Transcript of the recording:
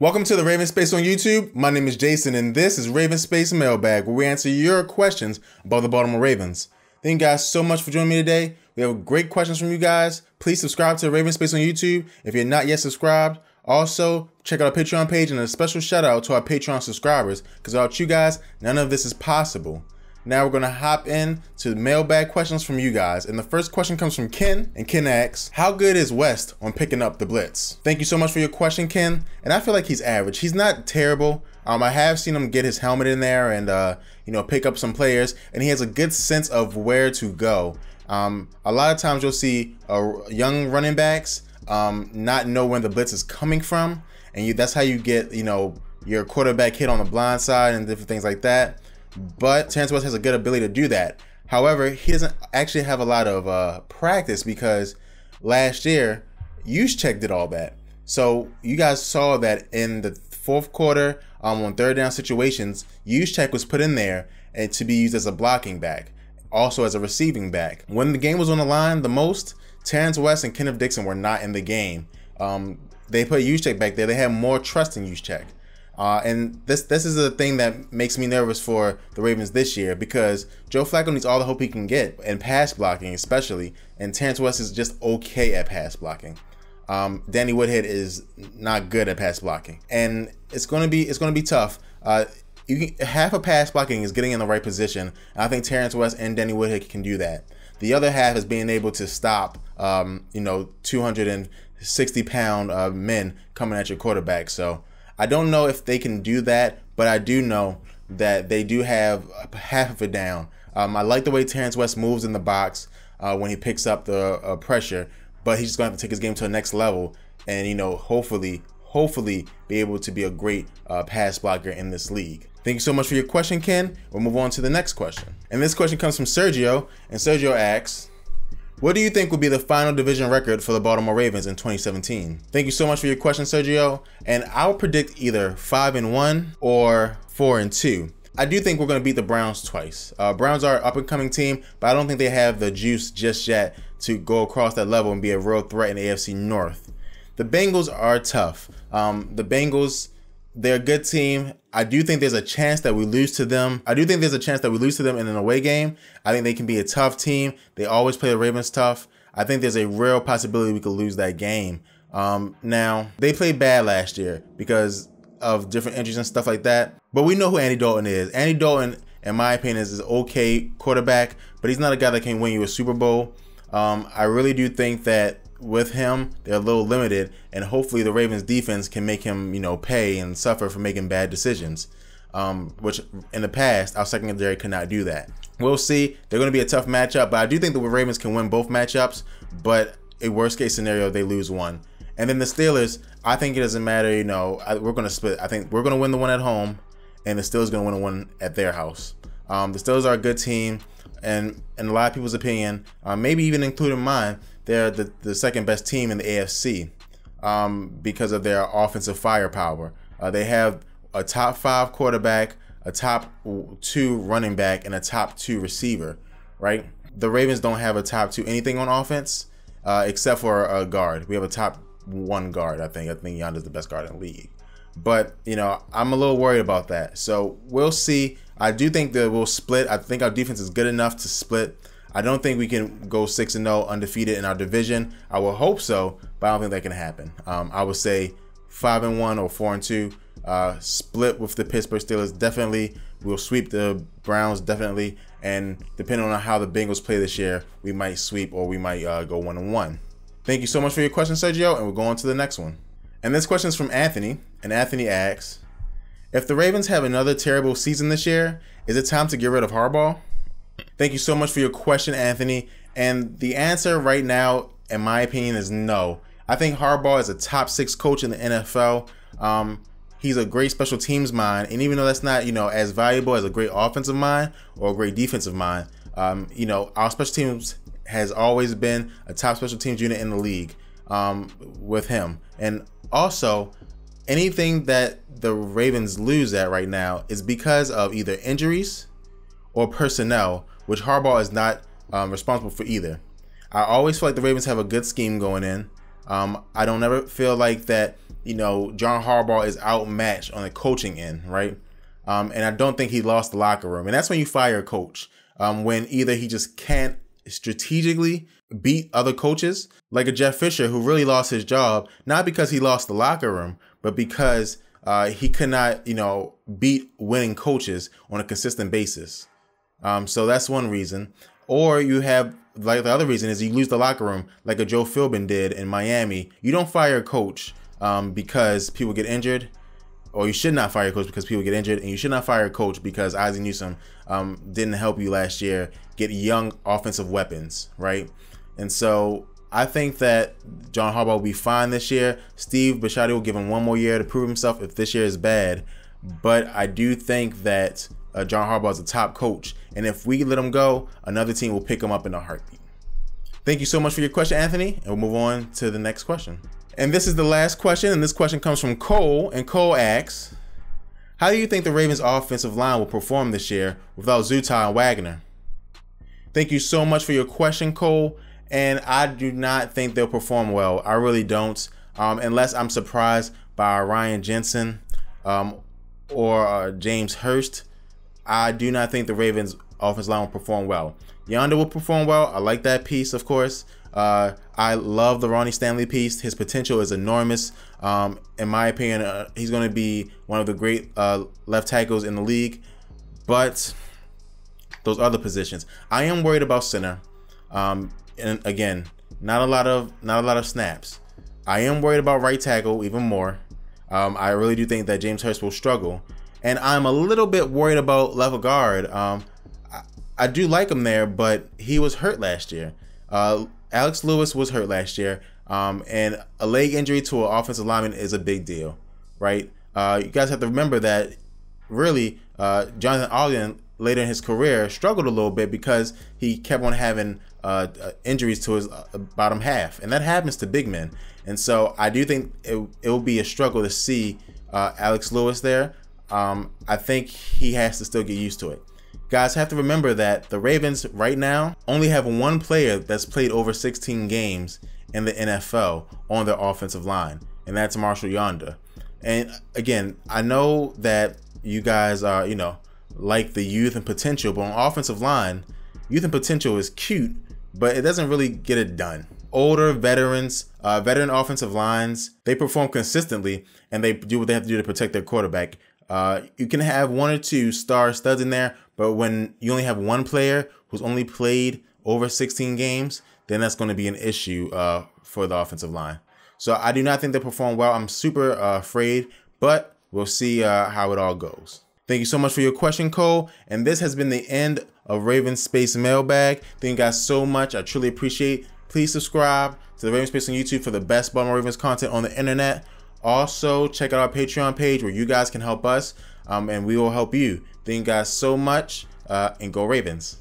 Welcome to the RavensSpace on YouTube. My name is Jason, and this is RavensSpace Mailbag, where we answer your questions about the Baltimore Ravens. Thank you guys so much for joining me today. We have great questions from you guys. Please subscribe to RavensSpace on YouTube if you're not yet subscribed. Also, check out our Patreon page, and a special shout out to our Patreon subscribers, because without you guys, none of this is possible. Now we're going to hop in to mailbag questions from you guys. And the first question comes from Ken, and Ken asks, how good is West on picking up the blitz? Thank you so much for your question, Ken. And I feel like he's average. He's not terrible. I have seen him get his helmet in there and, pick up some players, and he has a good sense of where to go. A lot of times you'll see young running backs not know when the blitz is coming from, and that's how you get, your quarterback hit on the blind side and different things like that. But Terrence West has a good ability to do that. However, he doesn't actually have a lot of practice, because last year, Juszczyk did all that. So you guys saw that in the fourth quarter, on third down situations, Juszczyk was put in there and to be used as a blocking back, also as a receiving back. When the game was on the line the most, Terrence West and Kenneth Dixon were not in the game. They put Juszczyk back there. They had more trust in Juszczyk. And this is the thing that makes me nervous for the Ravens this year, because Joe Flacco needs all the hope he can get, and pass blocking especially, and Terrence West is just okay at pass blocking. Danny Woodhead is not good at pass blocking, and it's gonna be tough. Half of pass blocking is getting in the right position, and I think Terrence West and Danny Woodhead can do that. The other half is being able to stop 260-pound men coming at your quarterback. So I don't know if they can do that, but I do know that they do have half of it down. I like the way Terrence West moves in the box when he picks up the pressure, but he's just going to have to take his game to the next level and, hopefully be able to be a great pass blocker in this league. Thank you so much for your question, Ken. We'll move on to the next question. And this question comes from Sergio, and Sergio asks, what do you think will be the final division record for the Baltimore Ravens in 2017? Thank you so much for your question, Sergio. And I'll predict either 5-1 or 4-2. I do think we're going to beat the Browns twice. Browns are an up-and-coming team, but I don't think they have the juice just yet to go across that level and be a real threat in the AFC North. The Bengals are tough. The Bengals, they're a good team. I do think there's a chance that we lose to them. In an away game. I think they can be a tough team. They always play the Ravens tough. I think there's a real possibility we could lose that game. Now, they played bad last year because of different injuries and stuff like that. But we know who Andy Dalton is. Andy Dalton, in my opinion, is an okay quarterback, but he's not a guy that can win you a Super Bowl. I really do think that with him, they're a little limited, and hopefully the Ravens defense can make him, pay and suffer for making bad decisions, which in the past, our secondary could not do that. We'll see. They're going to be a tough matchup, but I do think the Ravens can win both matchups, but a worst case scenario, they lose one. And then the Steelers, I think it doesn't matter, we're going to split. I think we're going to win the one at home, and the Steelers going to win the one at their house. The Steelers are a good team, and in a lot of people's opinion, maybe even including mine, they're the second best team in the AFC because of their offensive firepower. They have a top 5 quarterback, a top 2 running back, and a top 2 receiver, right? The Ravens don't have a top 2 anything on offense except for a guard. We have a top 1 guard, I think. I think Yonder's the best guard in the league. But, I'm a little worried about that. So we'll see. I do think that we'll split. I think our defense is good enough to split. I don't think we can go 6-0 undefeated in our division. I will hope so, but I don't think that can happen. I would say 5-1 or 4-2. Split with the Pittsburgh Steelers, definitely. We'll sweep the Browns, definitely. And depending on how the Bengals play this year, we might sweep or we might go 1-1. Thank you so much for your question, Sergio, and we'll go on to the next one. And this question is from Anthony, and Anthony asks, if the Ravens have another terrible season this year, is it time to get rid of Harbaugh? Thank you so much for your question, Anthony. And the answer right now, in my opinion, is no. I think Harbaugh is a top 6 coach in the NFL. He's a great special teams mind. And even though that's not, as valuable as a great offensive mind or a great defensive mind, our special teams has always been a top special teams unit in the league with him. And also, anything that the Ravens lose at right now is because of either injuries or personnel, which Harbaugh is not responsible for either. I always feel like the Ravens have a good scheme going in. I don't ever feel like that John Harbaugh is outmatched on the coaching end, right? And I don't think he lost the locker room. And that's when you fire a coach, when either he just can't strategically beat other coaches, like a Jeff Fisher, who really lost his job, not because he lost the locker room, but because he could not, beat winning coaches on a consistent basis. So that's one reason. Or you have, like, the other reason is you lose the locker room, like a Joe Philbin did in Miami. You don't fire a coach because people get injured, or you should not fire a coach because people get injured, and you should not fire a coach because Ozzie Newsome didn't help you last year get young offensive weapons, right? And so I think that John Harbaugh will be fine this year. Steve Bisciotti will give him one more year to prove himself if this year is bad. But I do think that John Harbaugh is a top coach, and if we let him go, another team will pick him up in a heartbeat. Thank you so much for your question, Anthony, and we'll move on to the next question. And this is the last question, and this question comes from Cole, and Cole asks, how do you think the Ravens offensive line will perform this year without Zuttah and Wagner? Thank you so much for your question, Cole, and I do not think they'll perform well. I really don't, unless I'm surprised by Ryan Jensen or James Hurst. I do not think the Ravens offensive line will perform well. Yonder will perform well. I like that piece, of course. I love the Ronnie Stanley piece. His potential is enormous. In my opinion, he's going to be one of the great left tackles in the league. But those other positions, I am worried about center. And again, not a lot of snaps. I am worried about right tackle even more. I really do think that James Hurst will struggle, and I'm a little bit worried about left guard. I do like him there, but he was hurt last year. Alex Lewis was hurt last year, and a leg injury to an offensive lineman is a big deal, right? You guys have to remember that really Jonathan Ogden later in his career struggled a little bit because he kept on having injuries to his bottom half, and that happens to big men. And so I do think it will be a struggle to see Alex Lewis there. I think he has to still get used to it. Guys have to remember that the Ravens right now only have one player that's played over 16 games in the NFL on their offensive line, and that's Marshall Yonder. And again, I know that you guys are, like the youth and potential, but on offensive line, youth and potential is cute, but it doesn't really get it done. Older veterans, veteran offensive lines, they perform consistently, and they do what they have to do to protect their quarterback. You can have one or two star studs in there, but when you only have one player who's only played over 16 games, then that's going to be an issue for the offensive line. So I do not think they perform well. I'm super afraid, but we'll see how it all goes. Thank you so much for your question, Cole. And this has been the end of RavensSpace Mailbag. Thank you guys so much. I truly appreciate. Please subscribe to the RavensSpace on YouTube for the best Baltimore Ravens content on the internet. Also, check out our Patreon page where you guys can help us, and we will help you. Thank you guys so much, and go Ravens.